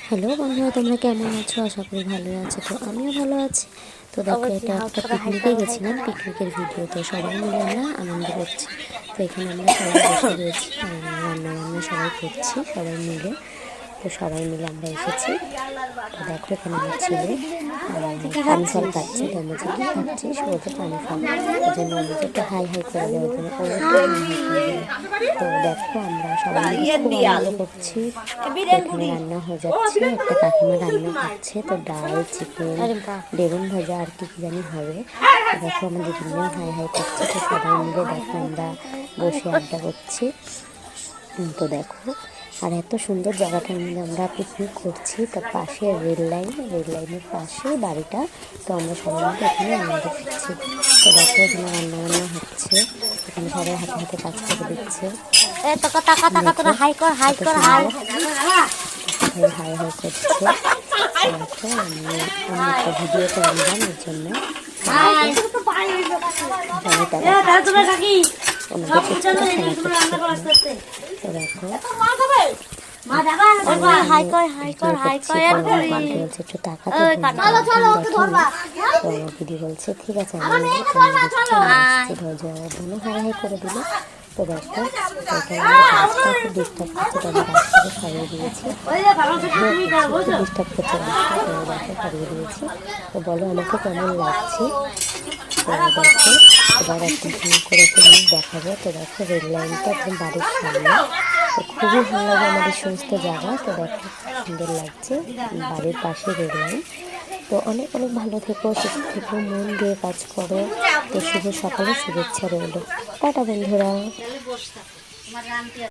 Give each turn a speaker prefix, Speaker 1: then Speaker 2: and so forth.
Speaker 1: Hello বন্ধুরা, তোমরা কেমন আছো? আশা করি ভালো আছো। তো আমিও ভালো আছি। তো দেখো, এটা একটা পিকনিকে গেছিলাম, পিকনিকের ভিডিও। তো সবাই মিলে আমরা আনন্দ করছি। তো এখানে আমরা সবাই বসে রয়েছি, রান্না বান্না সবাই করছি সবাই মিলে। তো সবাই মিলে আমরা এসেছি। তো দেখো, এখানে আমার ছেলে পানি ফল খাচ্ছে। তো আমরা যে কী খাচ্ছিস, বলতে পানি ফল। ওই জন্য আমরা একটু হাই হাই করে দেওয়ার জন্য ও একটু হাই হাই করে দিল। তো দেখো, আমরা সবাই মিলে খুব আনন্দ করছি। এখানে রান্না হয়ে যাচ্ছে, একটা কাকিমা রান্না করছে। তো ডাল, চিকেন, বেগুন ভাজা আর কি জানি হবে। তো দেখো, আমাদের দিদিও হাই হাই করছে। তো সবাই মিলে দেখো আমরা বসে আড্ডা করছি। তো দেখো, আর এত সুন্দর জায়গাটার মধ্যে আমরা পিকনিক করছি। তো পাশে রেল লাইনের পাশে বাড়িটা। তো আমরা সবাই মিলে এখানে আনন্দ করছি। তো দেখো, এখানে রান্না বান্না হচ্ছে। এখানে সবাই হাতে হাতে কাজ করে দিচ্ছে। হাই হাই হাই করছে। দেখো, আমি একটা ভিডিও করলাম এর জন্য। তো দেখো, একটু তাকাতে দিদি বলছে ঠিক আছে, আমি ধৈর্য হাই হাই করে দিল। তো দেখো, গাছটা খুব ডিস্টার্ব করছে। তো আমি গাছটাকে সরিয়ে দিয়েছি। খুব ডিস্টার্ব করছে গাছটা। তো দেখো, সরিয়ে দিয়েছি। তো বলো আমাকে কেমন লাগছে। তো দেখো, এবার একটা করে জিনিস দেখাবো। তো দেখো, রেল লাইনটা একদম বাড়ির সামনে। তো খুবই ভালো লাগে আমাদের সমস্ত জায়গা। তো দেখো, সুন্দর লাগছে, বাড়ির পাশে রেল লাইন। তো অনেক অনেক ভালো থেকো, সুস্থ থেকো, মন দিয়ে কাজ করো। তো শুভ সকালে শুভেচ্ছা রইল। টাটা বন্ধুরা।